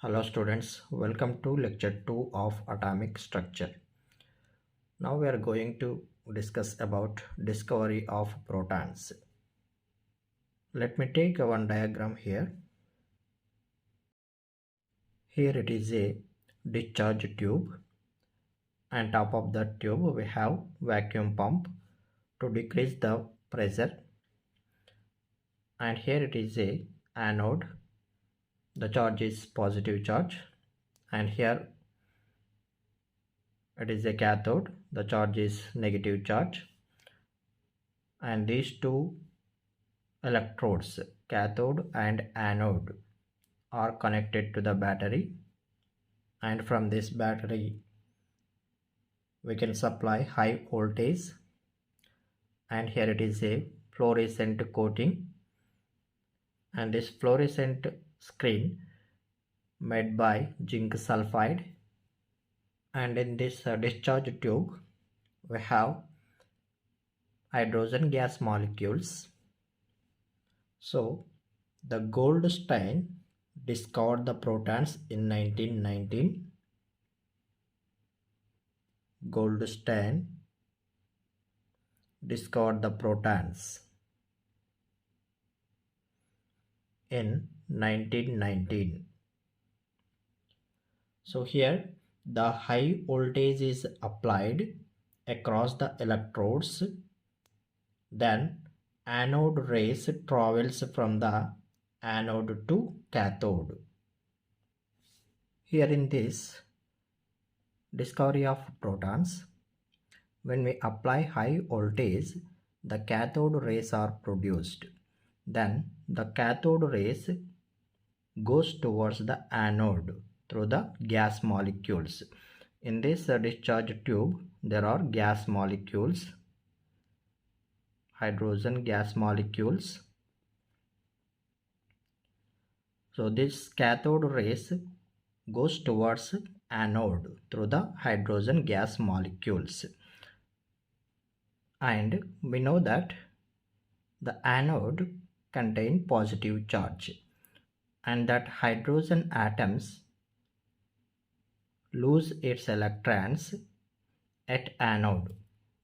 Hello students, welcome to lecture 2 of atomic structure. Now we are going to discuss about discovery of protons. Let me take one diagram here. Here it is a discharge tube, and top of that tube we have vacuum pump to decrease the pressure, and here it is a anode. The charge is positive charge, and here it is a cathode. The charge is negative charge, and these two electrodes, cathode and anode, are connected to the battery, and from this battery we can supply high voltage, and here it is a fluorescent coating, and this fluorescent screen made by zinc sulfide, and in this discharge tube we have hydrogen gas molecules. So the Goldstein discovered the protons in 1919. Goldstein discovered the protons in 1919. So here the high voltage is applied across the electrodes, then anode rays travels from the anode to cathode. Here in this discovery of protons, when we apply high voltage, the cathode rays are produced. Then the cathode rays goes towards the anode through the gas molecules. In this discharge tube, there are gas molecules, hydrogen gas molecules. So this cathode rays goes towards anode through the hydrogen gas molecules. And we know that the anode contains positive charge, and that hydrogen atoms lose its electrons at anode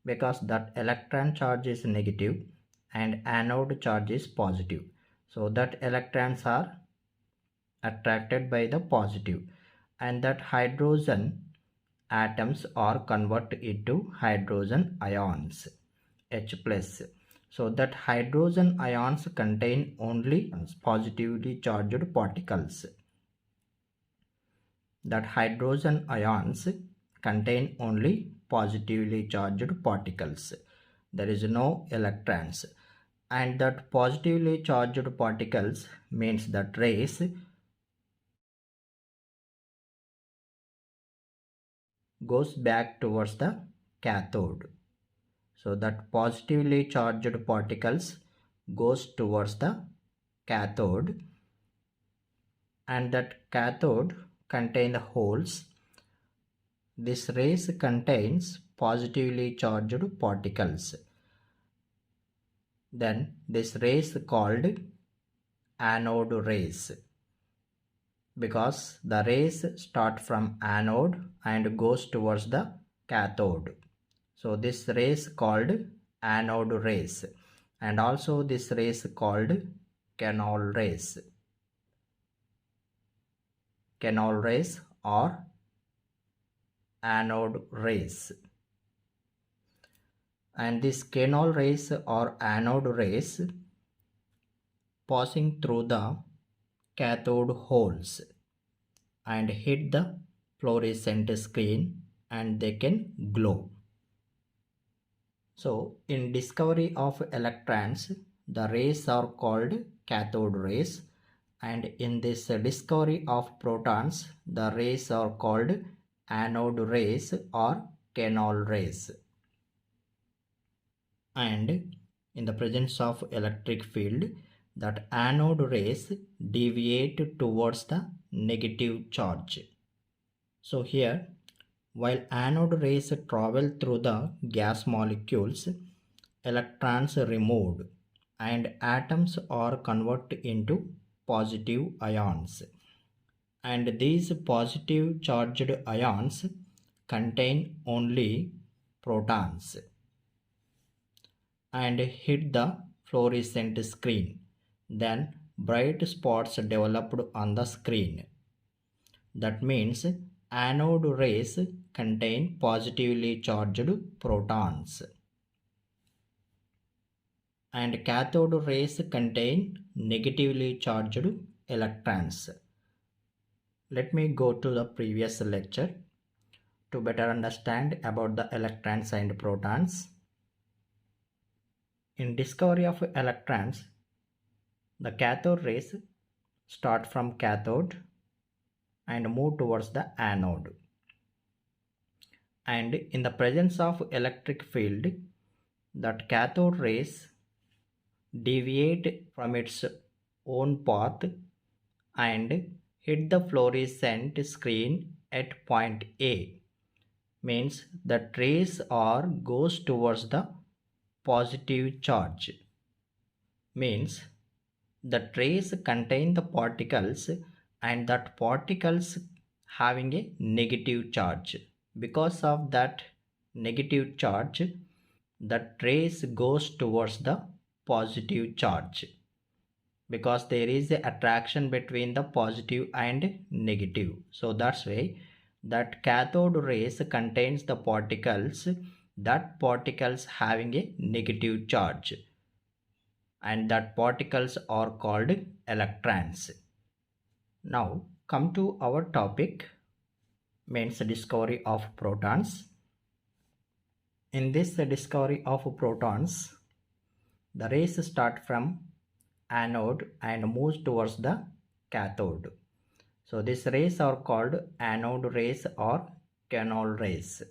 because that electron charge is negative and anode charge is positive. So that electrons are attracted by the positive, and that hydrogen atoms are converted into hydrogen ions, H+. So that hydrogen ions contain only positively charged particles. That hydrogen ions contain only positively charged particles. There is no electrons, and that positively charged particles means that rays goes back towards the cathode. So that positively charged particles goes towards the cathode, and that cathode contain the holes. This rays contains positively charged particles. Then this rays called anode rays, because the rays start from anode and goes towards the cathode. So this rays called anode rays, and also this rays called canal rays. Canal rays or anode rays. And this canal rays or anode rays passing through the cathode holes and hit the fluorescent screen, and they can glow. So in discovery of electrons, the rays are called cathode rays, and in this discovery of protons, the rays are called anode rays or canal rays. And in the presence of electric field, that anode rays deviate towards the negative charge. So here, while anode rays travel through the gas molecules, electrons are removed and atoms are converted into positive ions. and these positive charged ions contain only protons and hit the fluorescent screen. Then bright spots developed on the screen. That means anode rays contain positively charged protons and cathode rays contain negatively charged electrons. Let me go to the previous lecture to better understand about the electrons and protons. In discovery of electrons, the cathode rays start from cathode and move towards the anode. And in the presence of electric field, that cathode rays deviate from its own path and hit the fluorescent screen at point A. Means the rays goes towards the positive charge. Means the trace contain the particles and that particles having a negative charge. Because of that negative charge, the trace goes towards the positive charge because there is a attraction between the positive and negative. So that's why that cathode rays contains the particles, that particles having a negative charge, and that particles are called electrons. Now come to our topic, means discovery of protons. In this discovery of protons, the rays start from anode and moves towards the cathode. So these rays are called anode rays or canal rays.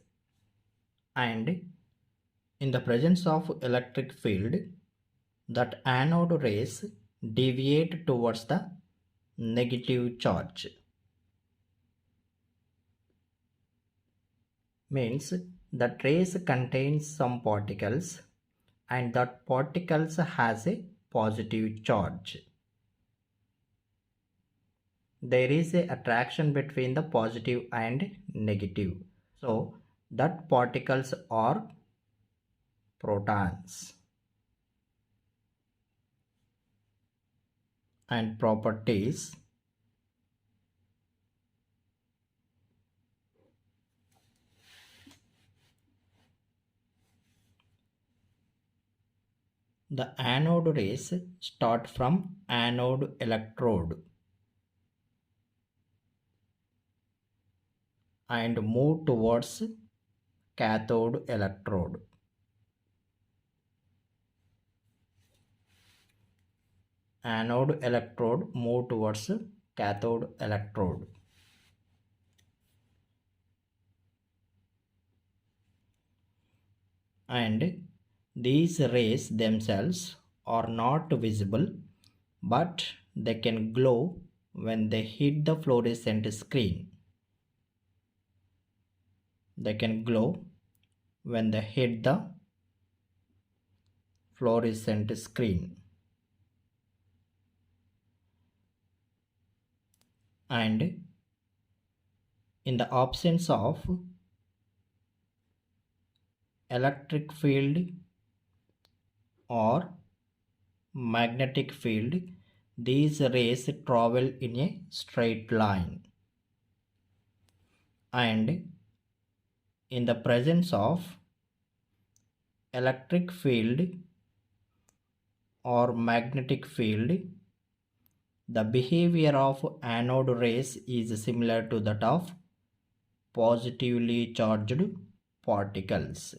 And in the presence of electric field, that anode rays deviate towards the negative charge. Means the rays contains some particles and that particles has a positive charge. There is a attraction between the positive and negative. So that particles are protons. And properties. The anode rays start from anode electrode and move towards cathode electrode. Anode electrode move towards cathode electrode. And these rays themselves are not visible, but they can glow when they hit the fluorescent screen. They can glow when they hit the fluorescent screen. And in the absence of electric field or magnetic field, these rays travel in a straight line. And in the presence of electric field or magnetic field, the behavior of anode rays is similar to that of positively charged particles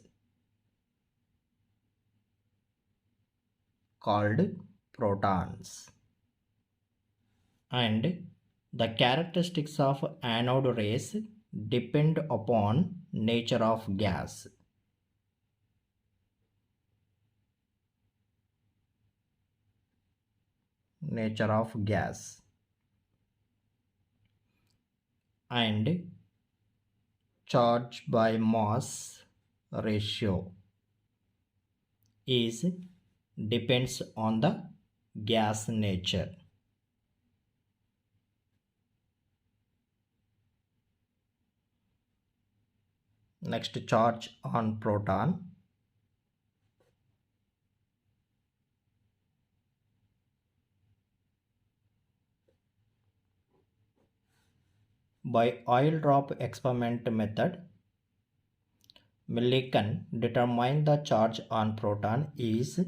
called protons. And the characteristics of anode rays depend upon nature of gas. Nature of gas and charge by mass ratio is depends on the gas nature. Next, charge on proton. By oil drop experiment method, Millikan determined the charge on proton is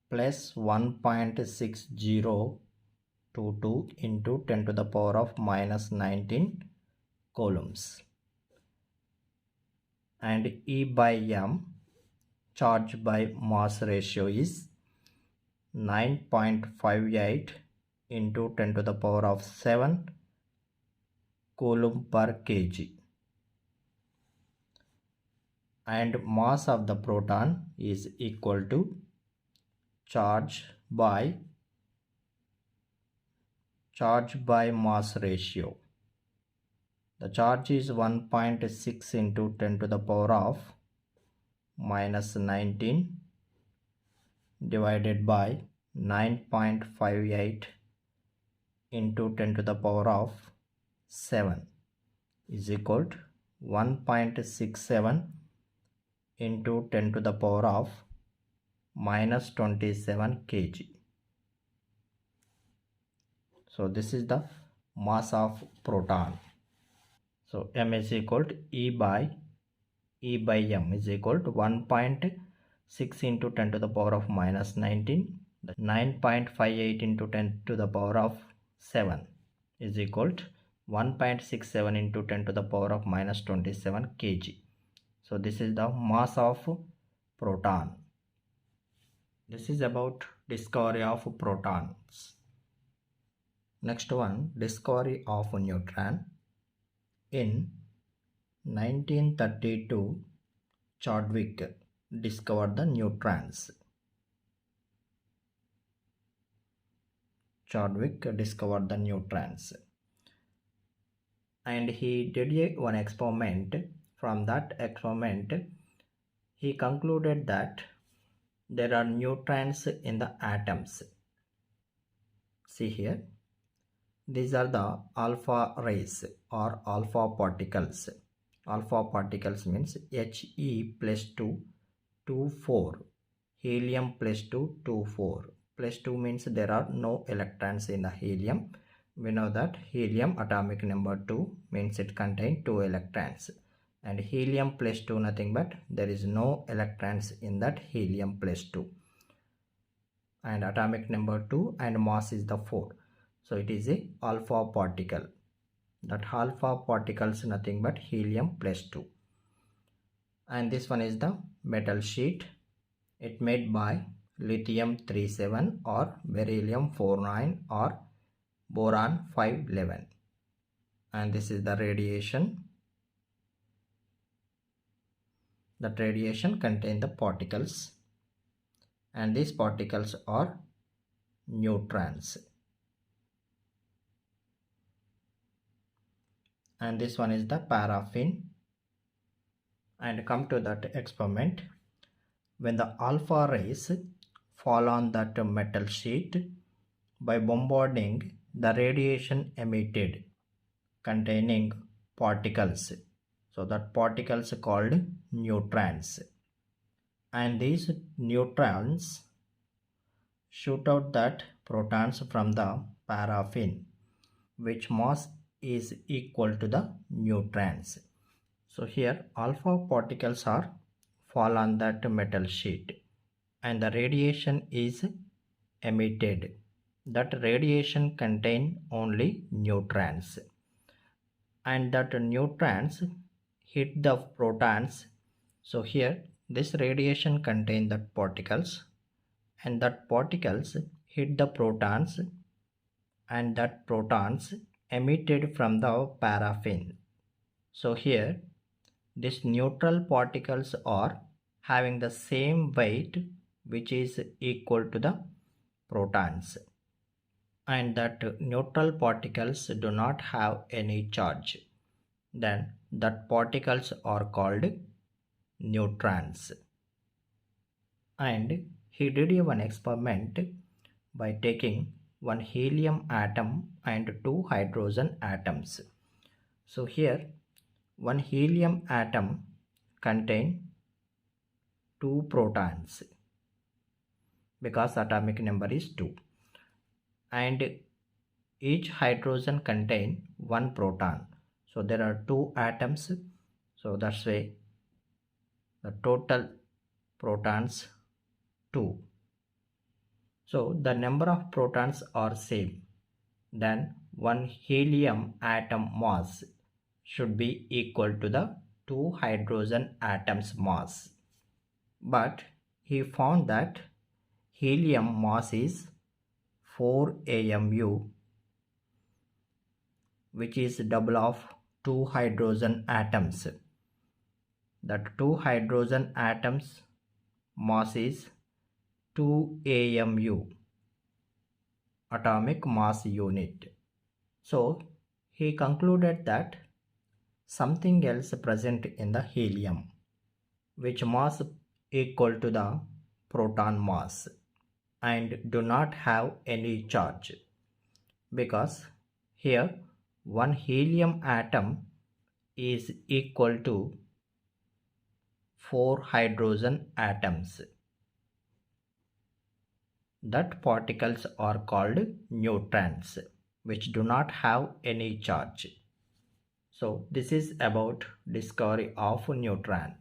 plus 1.6022 into 10 to the power of minus 19 coulombs. And E by m, charge by mass ratio, is 9.58 into 10 to the power of 7 coulomb per kg. And mass of the proton is equal to charge by mass ratio. The charge is 1.6 into 10 to the power of minus 19 divided by 9.58 into 10 to the power of 7 is equal to 1.67 into 10 to the power of minus 27 kg. So this is the mass of proton. So m is equal to E by m is equal to 1.6 into 10 to the power of minus 19. 9.58 into 10 to the power of 7 is equal to 1.67 into 10 to the power of minus 27 kg. So this is the mass of proton. This is about discovery of protons. Next one, discovery of neutron. In 1932, Chadwick discovered the neutrons. And he did one experiment. From that experiment, he concluded that there are neutrons in the atoms. See here, these are the alpha rays or alpha particles. Alpha particles means He plus 2, 2, 4. Helium plus 2, 2, 4. Plus 2 means there are no electrons in the helium. We know that helium atomic number 2 means it contains 2 electrons. And helium plus 2 nothing but there is no electrons in that helium plus 2. And atomic number 2 and mass is the 4. So it is a alpha particle. That alpha particle is nothing but helium plus 2. And this one is the metal sheet. It made by lithium 37 or beryllium 49 or boron 511. And this is the radiation. That radiation contains the particles. And these particles are neutrons. And this one is the paraffin. And come to that experiment. When the alpha rays fall on that metal sheet, by bombarding, the radiation emitted containing particles. So that particles called neutrons. And these neutrons shoot out that protons from the paraffin, which mass is equal to the neutrons. So here alpha particles are fall on that metal sheet and the radiation is emitted. That radiation contain only neutrons, and that neutrons hit the protons. So here this radiation contain that particles, and that particles hit the protons, and that protons emitted from the paraffin. So here these neutral particles are having the same weight, which is equal to the protons, and that neutral particles do not have any charge. Then that particles are called neutrons. And he did one experiment by taking one helium atom and 2 hydrogen atoms. So here one helium atom contains two protons because atomic number is 2, and each hydrogen contains one proton. So there are two atoms, so that's why the total protons 2. So the number of protons are same, then one helium atom mass should be equal to the two hydrogen atoms mass. But he found that helium mass is 4 AMU, which is double of two hydrogen atoms. That two hydrogen atoms mass is 2 AMU, atomic mass unit. So he concluded that something else present in the helium, which mass equal to the proton mass and do not have any charge, because here one helium atom is equal to 4 hydrogen atoms. That particles are called neutrons, which do not have any charge. So this is about discovery of neutron.